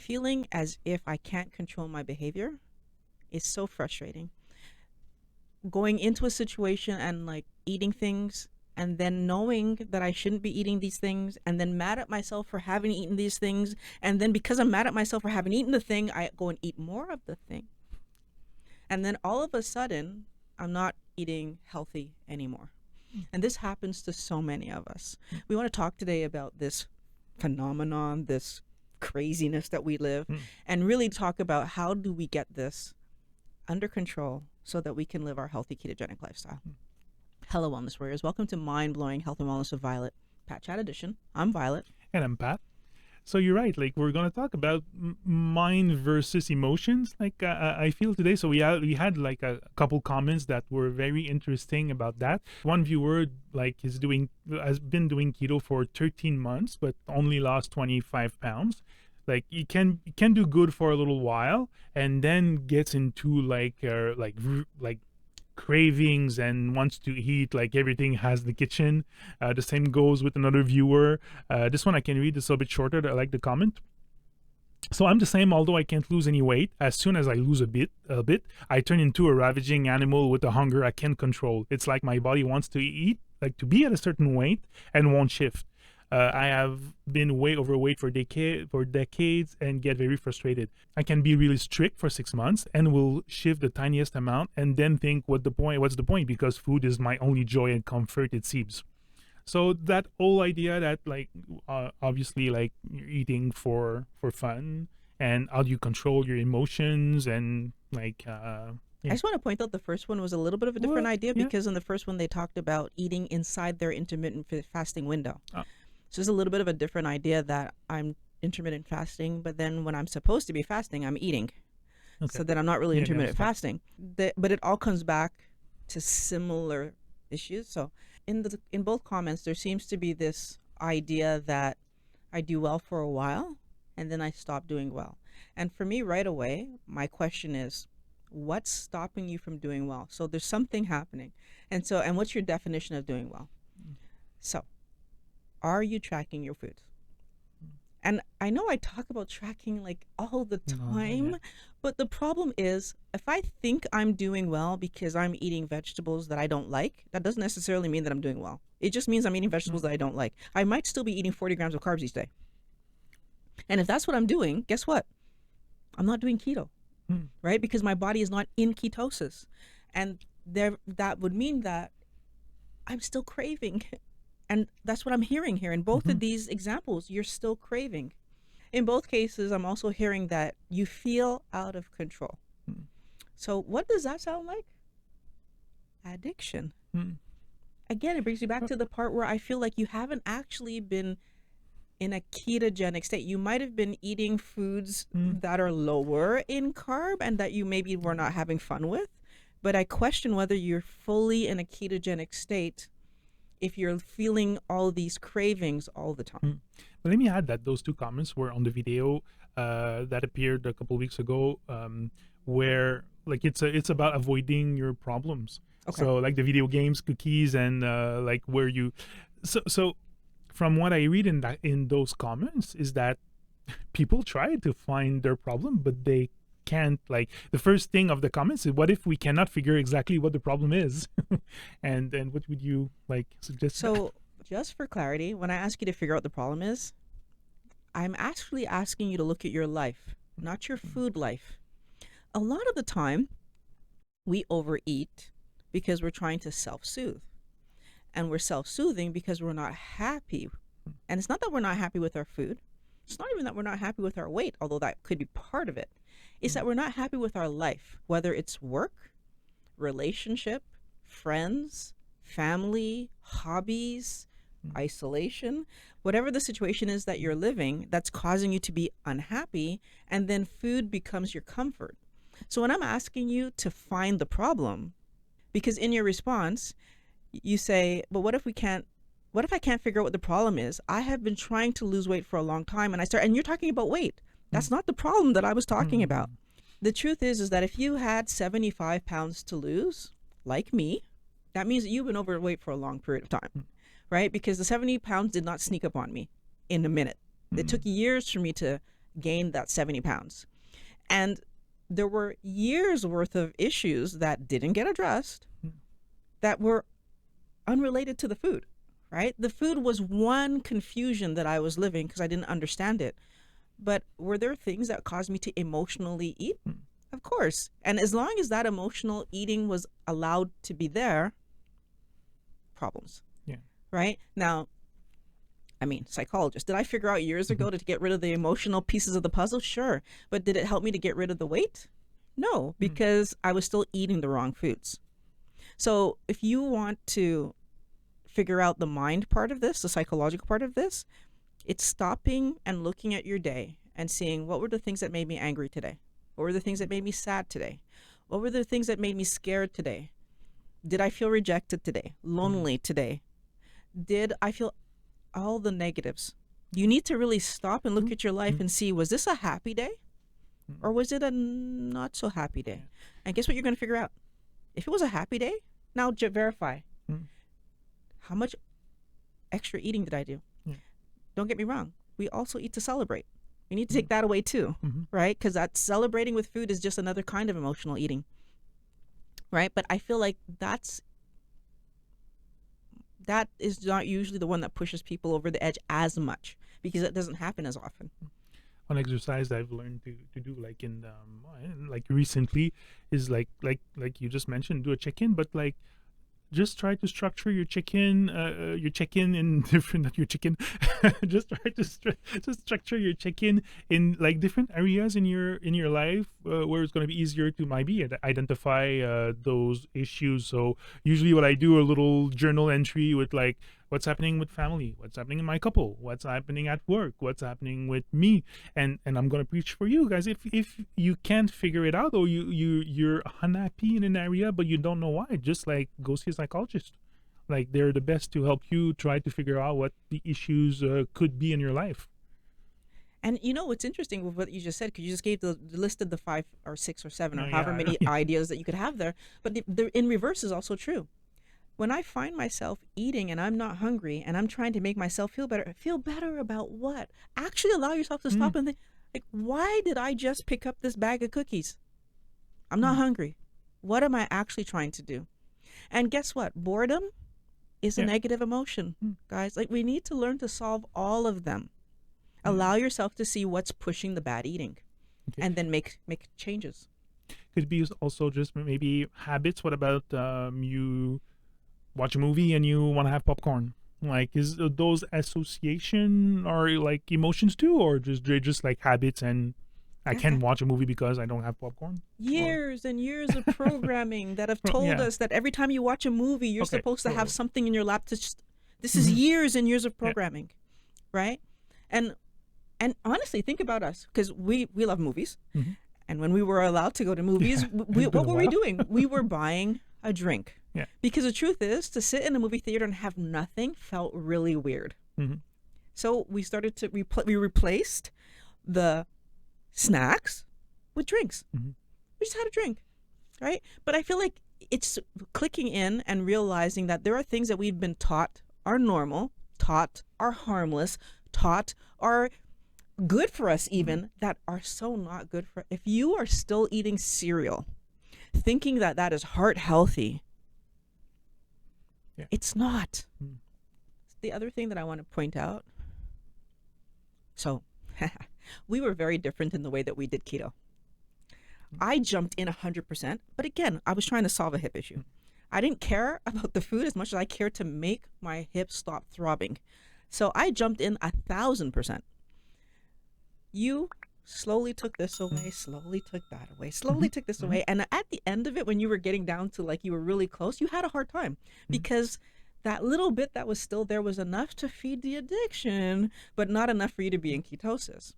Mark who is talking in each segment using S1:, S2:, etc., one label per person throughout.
S1: feeling as if I can't control my behavior is so frustrating. Going into a situation and like eating things and then knowing that I shouldn't be eating these things and then mad at myself for having eaten these things. And then because I'm mad at myself for having eaten the thing, I go and eat more of the thing. And then all of a sudden, I'm not eating healthy anymore. And this happens to so many of us. We want to talk today about this phenomenon, this craziness that we live, and really talk about how do we get this under control so that we can live our healthy ketogenic lifestyle. Hello, Wellness Warriors. Welcome to Mind Blowing Health and Wellness with Violet, Pat Chat Edition. I'm Violet.
S2: And I'm Pat. So you're right. Like we're going to talk about mind versus emotions. Like I feel today. So we had like a couple comments that were very interesting about that. One viewer like has been doing keto for 13 months, but only lost 25 pounds. Like you can do good for a little while, and then gets into like cravings and wants to eat like everything has in the kitchen. The same goes with another viewer. This one I can read. It's a bit shorter. I like the comment. So I'm the same, although I can't lose any weight. As soon as I lose a bit, I turn into a ravaging animal with a hunger I can't control. It's like my body wants to eat, like to be at a certain weight and won't shift. I have been way overweight for decades and get very frustrated. I can be really strict for 6 months and will shift the tiniest amount and then think, what's the point? Because food is my only joy and comfort, it seems. So that whole idea that like, obviously like you're eating for fun, and how do you control your emotions and like,
S1: I just want to point out the first one was a little bit of a different idea because in the first one they talked about eating inside their intermittent fasting window. So it's a little bit of a different idea that I'm intermittent fasting, but then when I'm supposed to be fasting, I'm eating. Okay. So that I'm not really intermittent fasting. But it all comes back to similar issues. So in both comments, there seems to be this idea that I do well for a while and then I stop doing well. And for me right away, my question is, what's stopping you from doing well? So there's something happening. And what's your definition of doing well? So are you tracking your food? And I know I talk about tracking like all the time, but the problem is if I think I'm doing well because I'm eating vegetables that I don't like, that doesn't necessarily mean that I'm doing well. It just means I'm eating vegetables that I don't like. I might still be eating 40 grams of carbs each day. And if that's what I'm doing, guess what? I'm not doing keto, right? Because my body is not in ketosis. And that would mean that I'm still craving. And that's what I'm hearing here. In both of these examples, you're still craving. In both cases, I'm also hearing that you feel out of control. So what does that sound like? Addiction. Again, it brings you back to the part where I feel like you haven't actually been in a ketogenic state. You might have been eating foods that are lower in carb and that you maybe were not having fun with. But I question whether you're fully in a ketogenic state if you're feeling all these cravings all the time.
S2: But let me add that those two comments were on the video that appeared a couple of weeks ago, where like it's about avoiding your problems. Okay. So like the video games, cookies, and like where you, so from what I read in those comments is that people try to find their problem, but they can't. Like the first thing of the comments is, what if we cannot figure exactly what the problem is? and what would you like suggest?
S1: So just for clarity, when I ask you to figure out what the problem is, I'm actually asking you to look at your life, not your food life. A lot of the time we overeat because we're trying to self-soothe, and we're self-soothing because we're not happy. And it's not that we're not happy with our food. It's not even that we're not happy with our weight, although that could be part of it. It's that we're not happy with our life, whether it's work, relationship, friends, family, hobbies, isolation, whatever the situation is that you're living that's causing you to be unhappy, and then food becomes your comfort. So when I'm asking you to find the problem, because in your response, you say, but what if I can't figure out what the problem is? I have been trying to lose weight for a long time, and you're talking about weight. That's not the problem that I was talking about. The truth is that if you had 75 pounds to lose, like me, that means that you've been overweight for a long period of time, right? Because the 70 pounds did not sneak up on me in a minute. It took years for me to gained that 70 pounds. And there were years worth of issues that didn't get addressed that were unrelated to the food, right? The food was one confusion that I was living because I didn't understand it. But were there things that caused me to emotionally eat? Of course. And as long as that emotional eating was allowed to be there, problems.
S2: Yeah.
S1: Right? Now, I mean, psychologist, did I figure out years ago to get rid of the emotional pieces of the puzzle? Sure. But did it help me to get rid of the weight? No, because I was still eating the wrong foods. So if you want to figure out the mind part of this, the psychological part of this, it's stopping and looking at your day and seeing what were the things that made me angry today? What were the things that made me sad today? What were the things that made me scared today? Did I feel rejected today? Lonely today? Did I feel all the negatives? You need to really stop and look at your life and see, was this a happy day? Or was it a not so happy day? And guess what you're going to figure out? If it was a happy day, now verify. How much extra eating did I do? Don't get me wrong. We also eat to celebrate. We need to take that away too, right? Because that celebrating with food is just another kind of emotional eating, right? But I feel like that is not usually the one that pushes people over the edge as much because it doesn't happen as often.
S2: One exercise I've learned to do, like in like recently, is like you just mentioned, do a check-in, but like just try to structure your check-in in different, not your chicken, just try to structure your check-in in like different areas in your life where it's going to be easier to maybe identify those issues. So usually what I do, a little journal entry with like what's happening with family, what's happening in my couple, what's happening at work, what's happening with me, and I'm gonna preach for you guys. If you can't figure it out, or you're unhappy in an area but you don't know why, just like go see a psychologist. Like they're the best to help you try to figure out what the issues could be in your life.
S1: And you know what's interesting with what you just said, because you just gave the listed the 5 or 6 or 7 or however many ideas that you could have there, but the in reverse is also true. When I find myself eating and I'm not hungry and I'm trying to make myself feel better about what? Actually allow yourself to stop and think, like, why did I just pick up this bag of cookies? I'm not hungry. What am I actually trying to do? And guess what? Boredom is a negative emotion, guys. Like, we need to learn to solve all of them. Allow yourself to see what's pushing the bad eating and then make changes.
S2: Could be also just maybe habits. What about you watch a movie and you want to have popcorn? Like, is those association or like emotions too, or just like habits, and I can't watch a movie because I don't have popcorn?
S1: Years and years of programming that have told us that every time you watch a movie, you're supposed to have something in your lap to this is years and years of programming, right? And honestly, think about us, because we love movies. And when we were allowed to go to movies, what were we doing? We were buying a drink. Because the truth is, to sit in a movie theater and have nothing felt really weird. So we started to we replaced the snacks with drinks. We just had a drink, right? But I feel like it's clicking in and realizing that there are things that we've been taught are normal, taught are harmless, taught are good for us even, that are so not good for. If you are still eating cereal thinking that that is heart healthy, it's not. The other thing that I want to point out, so we were very different in the way that we did keto. I jumped in 100%, but again, I was trying to solve a hip issue. I didn't care about the food as much as I cared to make my hips stop throbbing. So I jumped in 1,000%. You slowly took this away, slowly took that away, slowly took this away. And at the end of it, when you were getting down to like you were really close, you had a hard time because that little bit that was still there was enough to feed the addiction, but not enough for you to be in ketosis.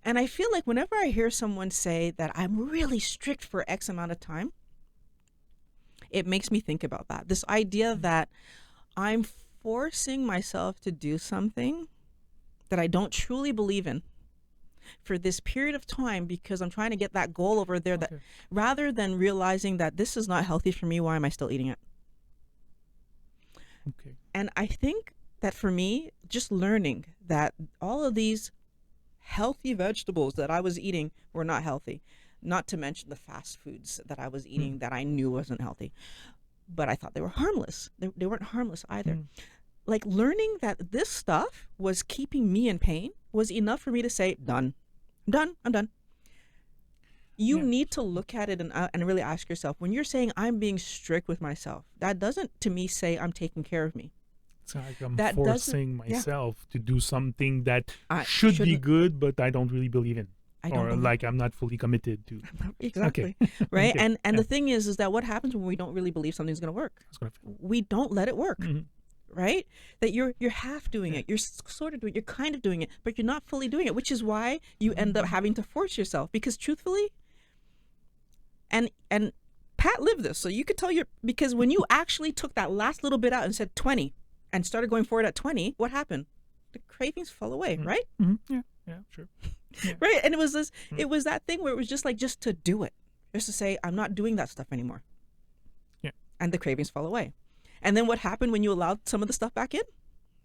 S1: And I feel like whenever I hear someone say that I'm really strict for X amount of time, it makes me think about that. This idea that I'm forcing myself to do something that I don't truly believe in for this period of time because I'm trying to get that goal over there, that rather than realizing that this is not healthy for me, why am I still eating it? And I think that for me, just learning that all of these healthy vegetables that I was eating were not healthy. Not to mention the fast foods that I was eating that I knew wasn't healthy. But I thought they were harmless. They weren't harmless either. Like learning that this stuff was keeping me in pain was enough for me to say, done. I'm done. You need to look at it and really ask yourself, when you're saying I'm being strict with myself, that doesn't to me say I'm taking care of me.
S2: It's like I'm forcing myself to do something that
S1: I
S2: should be
S1: shouldn't.
S2: good, but I don't really believe in.
S1: I don't
S2: Or
S1: believe-
S2: like I'm not fully committed to.
S1: Exactly. Right.
S2: Okay.
S1: And the thing is that what happens when we don't really believe something's going to work? We don't let it work. Right? That you're half doing it. You're sort of doing it. You're kind of doing it, but you're not fully doing it, which is why you end up having to force yourself. Because truthfully, and Pat lived this, so you could tell because when you actually took that last little bit out and said 20 and started going forward at 20, what happened? The cravings fell away, right?
S2: Yeah, sure. Yeah.
S1: Right? And it was this, it was that thing where it was just like, just to do it, just to say, I'm not doing that stuff anymore.
S2: Yeah.
S1: And the cravings fell away. And then what happened when you allowed some of the stuff back in?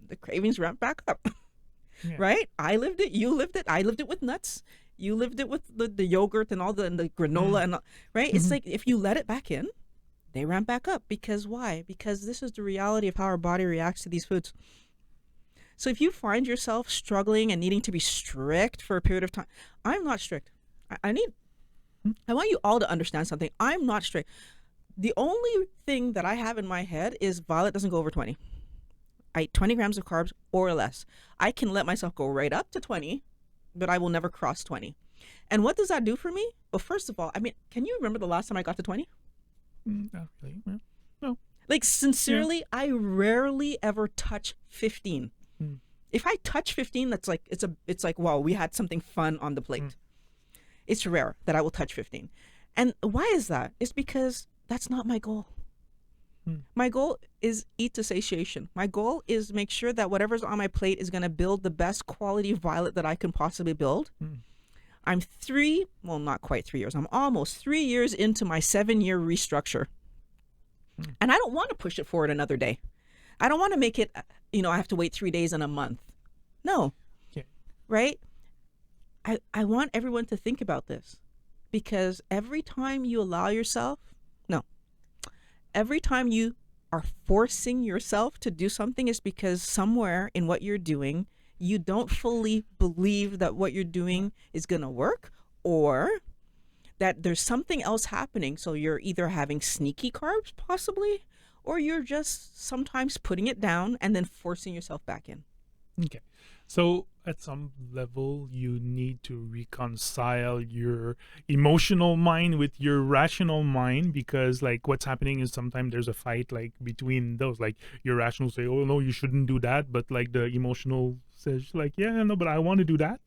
S1: The cravings ramped back up. Right? I lived it. You lived it. I lived it with nuts. You lived it with the yogurt and all the granola and right? It's like if you let it back in, they ramp back up. Because why? Because this is the reality of how our body reacts to these foods. So if you find yourself struggling and needing to be strict for a period of time, I'm not strict. I want you all to understand something. I'm not strict. The only thing that I have in my head is Violet doesn't go over 20. I eat 20 grams of carbs or less. I can let myself go right up to 20, but I will never cross 20. And what does that do for me? Well, first of all, I mean, can you remember the last time I got to 20?
S2: Not really. No.
S1: Like, sincerely, I rarely ever touch 15. If I touch 15, that's like, it's like, wow, we had something fun on the plate. It's rare that I will touch 15. And why is that? It's because that's not my goal. My goal is eat to satiation. My goal is make sure that whatever's on my plate is going to build the best quality Violet that I can possibly build. I'm not quite 3 years. I'm almost 3 years into my 7-year restructure. And I don't want to push it forward another day. I don't want to make it, I have to wait 3 days and a month. No. Right? I want everyone to think about this, because every time you allow yourself, every time you are forcing yourself to do something is because somewhere in what you're doing, you don't fully believe that what you're doing is going to work, or that there's something else happening. So you're either having sneaky carbs possibly, or you're just sometimes putting it down and then forcing yourself back in.
S2: Okay. So at some level, you need to reconcile your emotional mind with your rational mind, because like what's happening is sometimes there's a fight like between those, like your rational say, oh no, you shouldn't do that. But like the emotional says like, yeah, no, but I want to do that.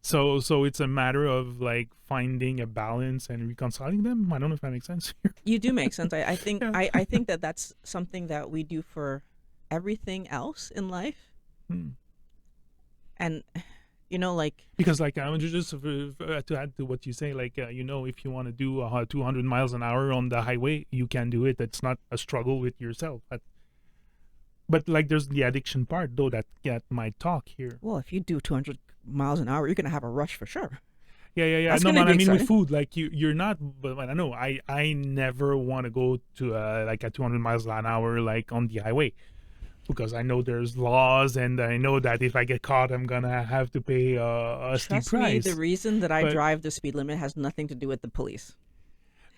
S2: So it's a matter of like finding a balance and reconciling them. I don't know if that makes sense here.
S1: You do make sense. I think I think that that's something that we do for everything else in life. And like, because like I just to add to what you say, like if you want to do 200 miles an hour on the highway, you can do it. That's not a struggle with yourself. But like there's the addiction part though that might talk here. Well, if you do 200 miles an hour, you're gonna have a rush for sure.
S2: Yeah.
S1: That's
S2: No,
S1: gonna
S2: but
S1: be
S2: I mean with
S1: exciting.
S2: food, like you're not. But I know I never want to go to like at 200 miles an hour like on the highway, because I know there's laws, and I know that if I get caught, I'm gonna have to pay a steep
S1: Trust me,
S2: price.
S1: the reason that I
S2: But-
S1: drive the speed limit has nothing to do with the police.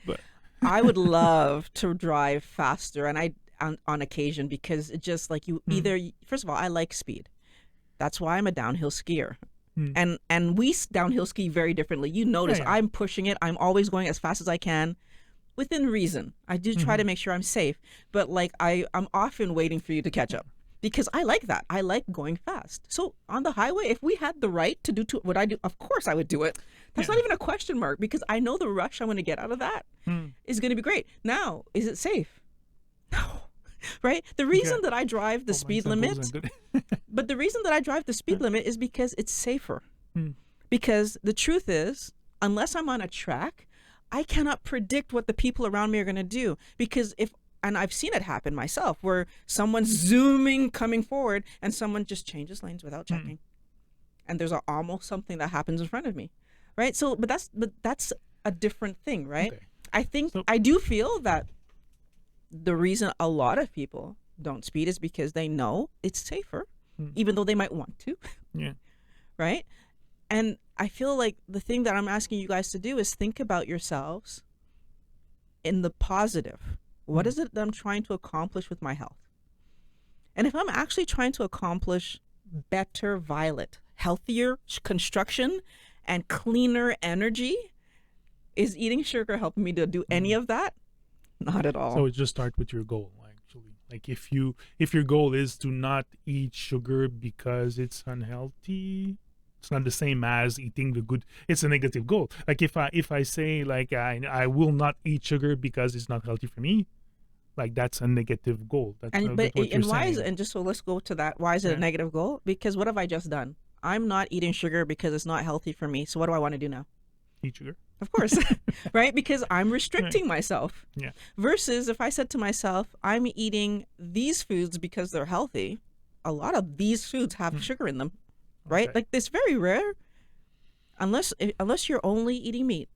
S2: But
S1: I would love to drive faster, and I on occasion, because it just like you either first of all, I like speed. That's why I'm a downhill skier. And we downhill ski very differently. You notice
S2: Yeah.
S1: I'm pushing it. I'm always going as fast as I can, within reason. I do try to make sure I'm safe, but like I'm often waiting for you to catch up, because I like that. I like going fast. So on the highway, if we had the right to do what I do, of course I would do it. That's not even a question mark, because I know the rush I'm going to get out of that is going to be great. Now, is it safe? No. Right? The reason that I drive the speed limit, but the reason that I drive the speed limit is because it's safer. Because the truth is, unless I'm on a track, I cannot predict what the people around me are going to do. Because and I've seen it happen myself, where someone's zooming, coming forward, and someone just changes lanes without checking. and there's almost something that happens in front of me, right? So, but that's a different thing, right?
S2: Okay.
S1: I think
S2: So-
S1: I do feel that the reason a lot of people don't speed is because they know it's safer, even though they might want to,
S2: Yeah.
S1: right? And I feel like the thing that I'm asking you guys to do is think about yourselves in the positive. What is it that I'm trying to accomplish with my health? And if I'm actually trying to accomplish better violet, healthier construction, and cleaner energy, is eating sugar helping me to do any of that? Not at all.
S2: So it just start with your goal, actually. Like if your goal is to not eat sugar because it's unhealthy, it's not the same as eating the good. It's a negative goal. Like if I say like I will not eat sugar because it's not healthy for me, like that's a negative goal. That's a bit what you're
S1: why is
S2: saying.
S1: and just so let's go to that. Why is it a negative goal? Because what have I just done? I'm not eating sugar because it's not healthy for me. So what do I want to do now?
S2: Eat sugar.
S1: Of course, right? Because I'm restricting myself.
S2: Yeah.
S1: Versus if I said to myself, I'm eating these foods because they're healthy, a lot of these foods have sugar in them, right?
S2: Okay.
S1: Like it's very rare, unless you're only eating meat.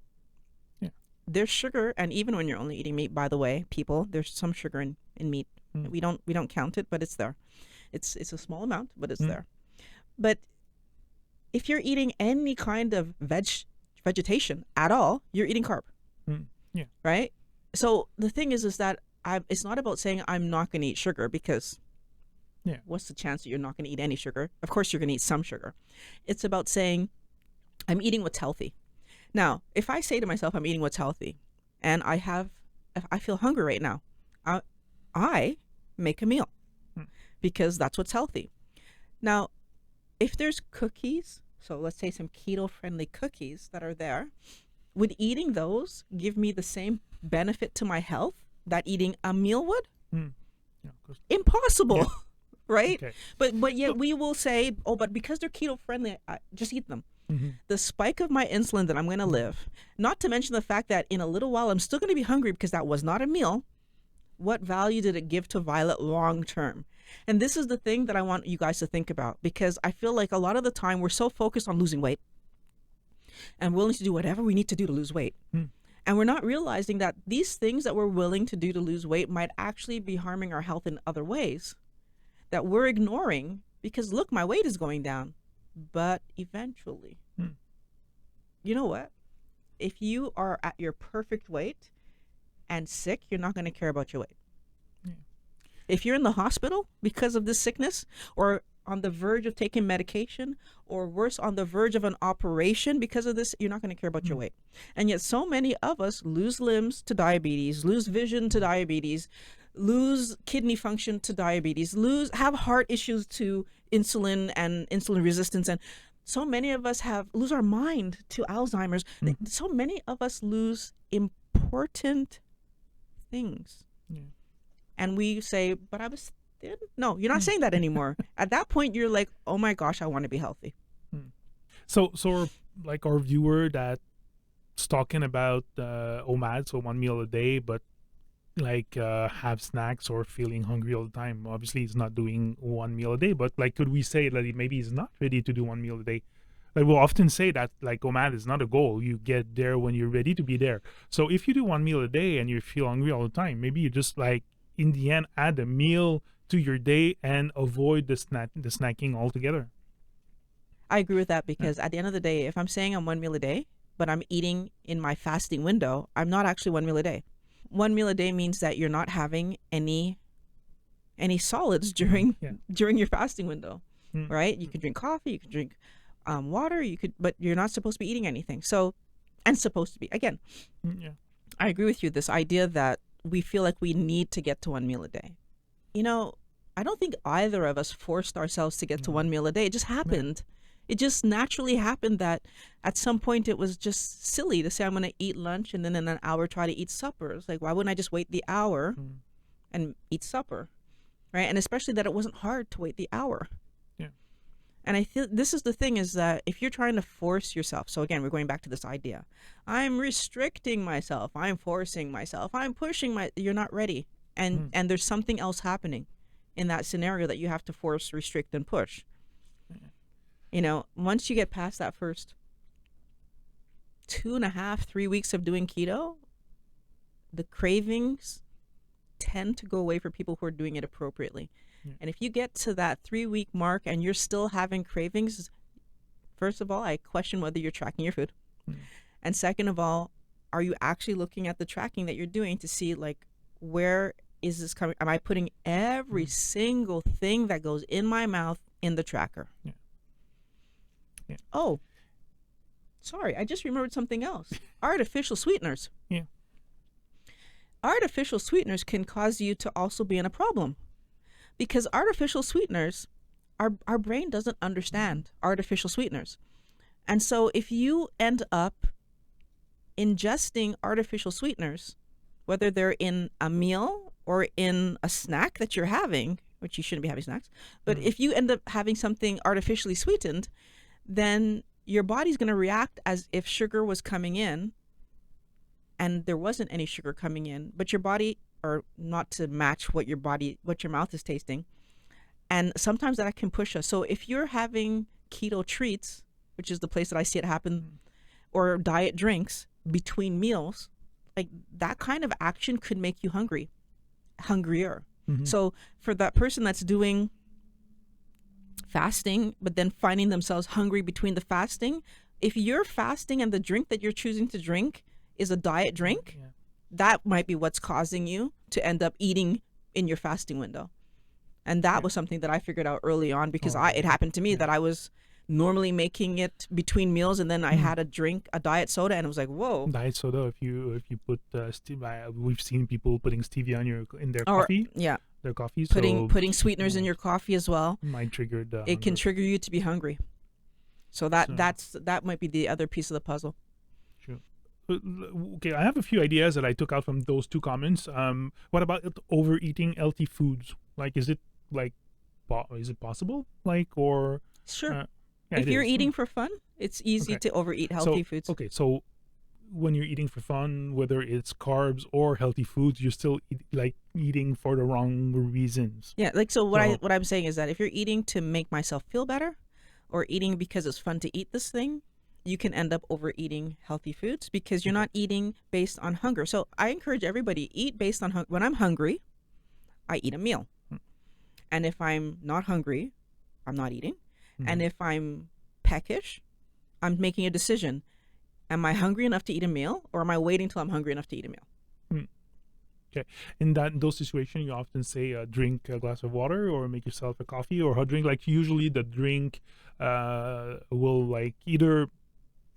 S2: Yeah.
S1: There's sugar, and even when you're only eating meat, by the way, people, there's some sugar in meat. We don't count it, but it's there. It's a small amount, but it's there. But if you're eating any kind of vegetation at all, you're eating carb.
S2: Yeah.
S1: Right? So the thing is that it's not about saying I'm not going to eat sugar, because what's the chance that you're not going to eat any sugar? Of course you're going to eat some sugar. It's about saying I'm eating what's healthy. Now, if I say to myself I'm eating what's healthy, and if I feel hungry right now, I make a meal because that's what's healthy. Now, if there's cookies, so let's say some keto-friendly cookies that are there, would eating those give me the same benefit to my health that eating a meal would?
S2: Yeah, of course.
S1: Impossible, right?
S2: Okay.
S1: But yet we will say, oh, but because they're keto-friendly, just eat them. The spike of my insulin that I'm going to live, not to mention the fact that in a little while I'm still going to be hungry because that was not a meal. What value did it give to Violet long term? And this is the thing that I want you guys to think about, because I feel like a lot of the time we're so focused on losing weight and willing to do whatever we need to do to lose weight. And we're not realizing that these things that we're willing to do to lose weight might actually be harming our health in other ways that we're ignoring, because look, my weight is going down. But eventually, you know what? If you are at your perfect weight and sick, you're not going to care about your weight. If you're in the hospital because of this sickness, or on the verge of taking medication, or worse, on the verge of an operation because of this, you're not going to care about your weight. And yet so many of us lose limbs to diabetes, lose vision to diabetes, lose kidney function to diabetes, have heart issues to insulin and insulin resistance. And so many of us lose our mind to Alzheimer's. So many of us lose important things. And we say, but I was thin. No, you're not saying that anymore. At that point, you're like, oh my gosh, I want to be healthy.
S2: So like our viewer that's talking about OMAD, so 1 meal a day, but like have snacks or feeling hungry all the time. Obviously, he's not doing 1 meal a day, but like, could we say that maybe he's not ready to do 1 meal a day? Like we'll often say that like OMAD is not a goal. You get there when you're ready to be there. So if you do 1 meal a day and you feel hungry all the time, maybe you just like in the end add a meal to your day and avoid the snacking altogether.
S1: I agree with that, because at the end of the day, if I'm saying I'm 1 meal a day, but I'm eating in my fasting window, I'm not actually 1 meal a day. 1 meal a day means that you're not having any solids during your fasting window, right? You can drink coffee, you can drink water, but you're not supposed to be eating anything. So, and supposed to be, again, I agree with you. This idea that we feel like we need to get to 1 meal a day. You know, I don't think either of us forced ourselves to get to 1 meal a day. It just happened. It just naturally happened that at some point it was just silly to say I'm going to eat lunch and then in an hour try to eat supper. It's like, why wouldn't I just wait the hour and eat supper, right? And especially that it wasn't hard to wait the hour. And I feel this is the thing, is that if you're trying to force yourself, so again, we're going back to this idea, I'm restricting myself, I'm forcing myself, I'm pushing you're not ready. And there's something else happening in that scenario that you have to force, restrict, and push. You know, once you get past that first 2.5, 3 weeks of doing keto, the cravings tend to go away for people who are doing it appropriately.
S2: Yeah.
S1: And if you get to that 3-week mark and you're still having cravings, first of all, I question whether you're tracking your food. And second of all, are you actually looking at the tracking that you're doing to see, like, where is this coming? Am I putting every single thing that goes in my mouth in the tracker?
S2: Yeah. Yeah.
S1: Oh, sorry, I just remembered something else. Artificial sweeteners.
S2: Yeah.
S1: Artificial sweeteners can cause you to also be in a problem, because artificial sweeteners, our brain doesn't understand artificial sweeteners. And so if you end up ingesting artificial sweeteners, whether they're in a meal or in a snack that you're having, which you shouldn't be having snacks, but if you end up having something artificially sweetened, then your body's going to react as if sugar was coming in and there wasn't any sugar coming in, but your body, or not to match what your mouth is tasting. And sometimes that can push us. So if you're having keto treats, which is the place that I see it happen, or diet drinks between meals, like, that kind of action could make you hungrier. So for that person that's doing fasting, but then finding themselves hungry between the fasting, if you're fasting and the drink that you're choosing to drink is a diet drink, that might be what's causing you to end up eating in your fasting window. And that was something that I figured out early on, because it happened to me that I was normally making it between meals, and then I had a diet soda, and it was like, whoa.
S2: Diet soda, if you put we've seen people putting stevia in their coffee.
S1: Yeah.
S2: Their coffee.
S1: Putting sweeteners in your coffee as well.
S2: Might trigger the
S1: It can trigger you to be hungry. So that might be the other piece of the puzzle.
S2: True. Okay, I have a few ideas that I took out from those two comments. What about overeating healthy foods? Like, is it possible? Like, or
S1: sure. If you're eating for fun, it's easy to overeat healthy foods.
S2: Okay, so when you're eating for fun, whether it's carbs or healthy foods, you're still eating for the wrong reasons.
S1: Yeah, what I'm saying is that if you're eating to make myself feel better, or eating because it's fun to eat this thing, you can end up overeating healthy foods, because you're not eating based on hunger. So I encourage everybody, eat based on when I'm hungry, I eat a meal. And if I'm not hungry, I'm not eating. And if I'm peckish, I'm making a decision. Am I hungry enough to eat a meal, or am I waiting till I'm hungry enough to eat a meal?
S2: Okay. In those situations, you often say drink a glass of water, or make yourself a coffee, or a drink. Like, usually the drink will either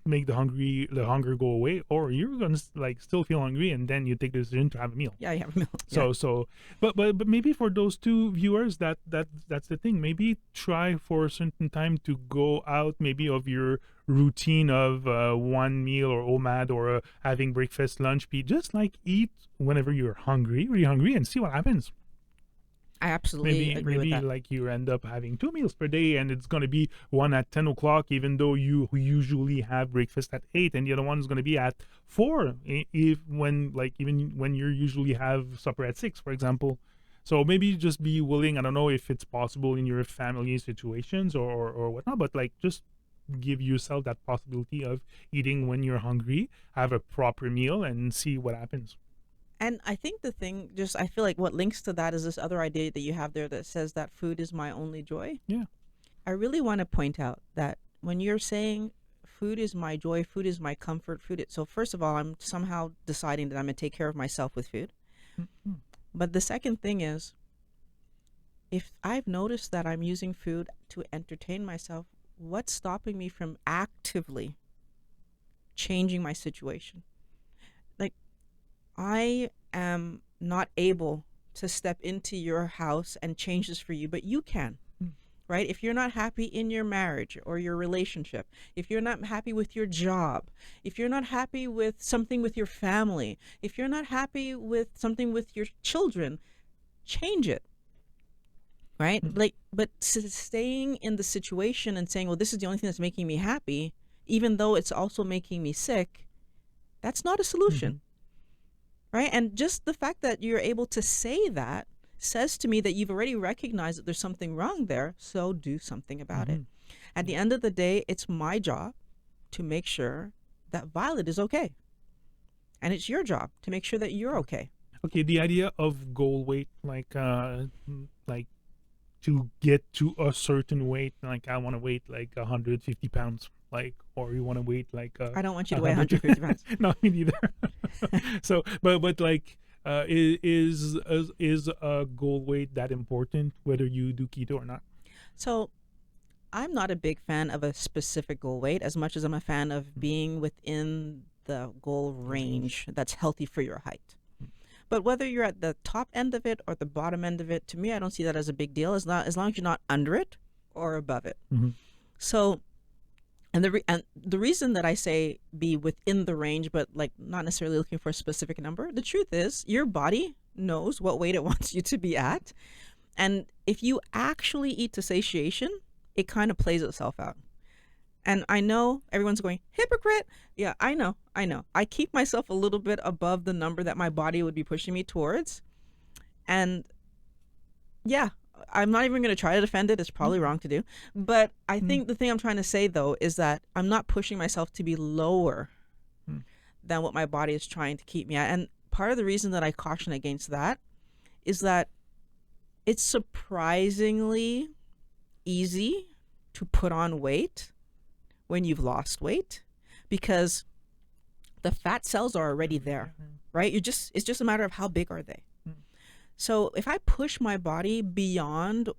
S2: make the hunger go away, or you're gonna still feel hungry, and then you take the decision to have a meal.
S1: Yeah, you have a meal.
S2: So but maybe for those two viewers, that's the thing. Maybe try for a certain time to go out, maybe of your routine of one meal or OMAD, or having breakfast, lunch, just eat whenever you're really hungry, and see what happens.
S1: I absolutely agree with that.
S2: Maybe you end up having 2 meals per day, and it's going to be one at 10 o'clock, even though you usually have breakfast at 8, and the other one is going to be at 4, even when you usually have supper at 6, for example. So maybe just be willing. I don't know if it's possible in your family situations or whatnot, but just give yourself that possibility of eating when you're hungry, have a proper meal, and see what happens.
S1: And I think I feel like what links to that is this other idea that you have there that says that food is my only joy.
S2: Yeah.
S1: I really want to point out that when you're saying food is my joy, food is my comfort, so first of all, I'm somehow deciding that I'm going to take care of myself with food. But the second thing is, if I've noticed that I'm using food to entertain myself, what's stopping me from actively changing my situation? I am not able to step into your house and change this for you, but you can, right? If you're not happy in your marriage or your relationship, if you're not happy with your job, if you're not happy with something with your family, if you're not happy with something with your children, change it, right? But staying in the situation and saying, well, this is the only thing that's making me happy, even though it's also making me sick, that's not a solution. Right? And just the fact that you're able to say that says to me that you've already recognized that there's something wrong there, so do something about it. At the end of the day, it's my job to make sure that Violet is okay. And it's your job to make sure that you're okay.
S2: Okay, the idea of goal weight, like to get to a certain weight, like I want to weight like 150 pounds, like, or you want to weight like
S1: I don't want you to weigh 150 pounds.
S2: No, me neither. So, but like, is a goal weight that important, whether you do keto or not?
S1: So I'm not a big fan of a specific goal weight as much as I'm a fan of being within the goal range that's healthy for your height. But whether you're at the top end of it or the bottom end of it, to me, I don't see that as a big deal as long as you're not under it or above it. So, and the reason that I say be within the range, but like not necessarily looking for a specific number, the truth is your body knows what weight it wants you to be at. And if you actually eat to satiation, it kind of plays itself out. And I know everyone's going, hypocrite. Yeah, I know. I keep myself a little bit above the number that my body would be pushing me towards. And yeah, I'm not even going to try to defend it. It's probably wrong to do. But I think the thing I'm trying to say, though, is that I'm not pushing myself to be lower than what my body is trying to keep me at. And part of the reason that I caution against that is that it's surprisingly easy to put on weight when you've lost weight, because the fat cells are already there, right? It's just a matter of how big are they. So if I push my body beyond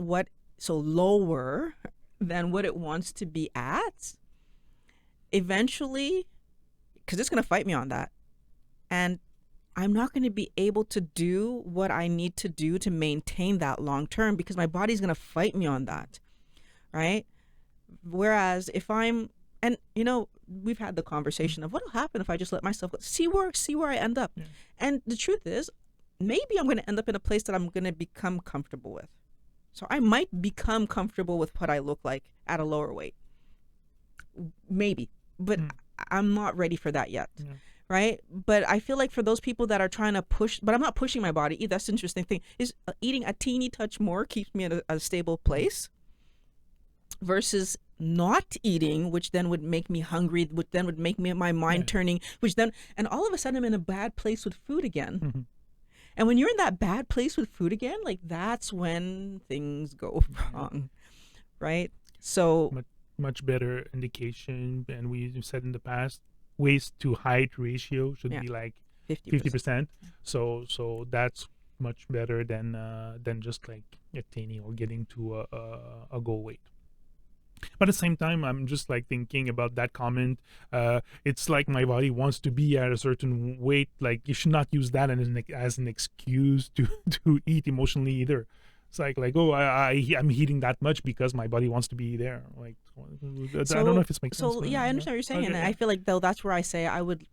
S1: lower than what it wants to be at, eventually, because it's going to fight me on that, and I'm not going to be able to do what I need to do to maintain that long term, because my body's going to fight me on that, right? Whereas if I'm, and we've had the conversation of what'll happen if I just let myself go, see where I end up. And the truth is, maybe I'm going to end up in a place that I'm going to become comfortable with. So I might become comfortable with what I look like at a lower weight. Maybe, but I'm not ready for that yet. Right? But I feel like for those people that are trying to push, but I'm not pushing my body either. That's the interesting thing, is eating a teeny touch more keeps me at a stable place, versus not eating, which then would make me hungry, which then would make me my mind turning, and all of a sudden I'm in a bad place with food again. And when you're in that bad place with food again, like that's when things go wrong, right? So
S2: much better indication, and we've said in the past, waist to height ratio should be like 50%. So that's much better than just like attaining or getting to a goal weight. But at the same time, I'm just like thinking about that comment. It's like my body wants to be at a certain weight. Like you should not use that as an excuse to eat emotionally either. It's like oh, I'm eating that much because my body wants to be there. Like I don't know if it makes sense.
S1: So yeah, I understand what you're saying, and I feel like though that's where I say I would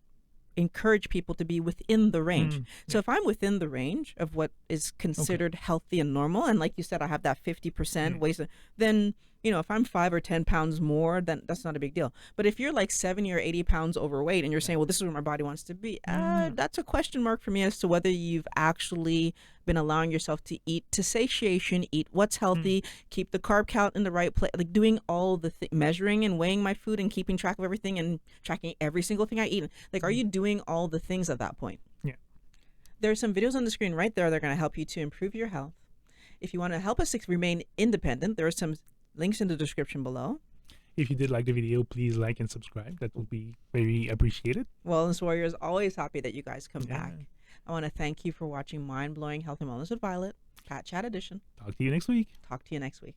S1: encourage people to be within the range. So if I'm within the range of what is considered healthy and normal, and like you said, I have that 50% waist, then if I'm 5 or 10 pounds more, then that's not a big deal. But if you're like 70 or 80 pounds overweight and you're saying, well, this is where my body wants to be, that's a question mark for me as to whether you've actually been allowing yourself to eat to satiation, eat what's healthy, keep the carb count in the right place, like doing all the measuring and weighing my food and keeping track of everything and tracking every single thing I eat. Like, are you doing all the things at that point?
S2: Yeah.
S1: There's some videos on the screen right there that are going to help you to improve your health. If you want to help us remain independent, there are some links in the description below.
S2: If you did like the video, please like and subscribe. That would be very appreciated.
S1: Wellness Warriors, always happy that you guys come back. I want to thank you for watching Mind Blowing Health and Wellness with Violet, Cat Chat Edition.
S2: Talk to you next week.
S1: Talk to you next week.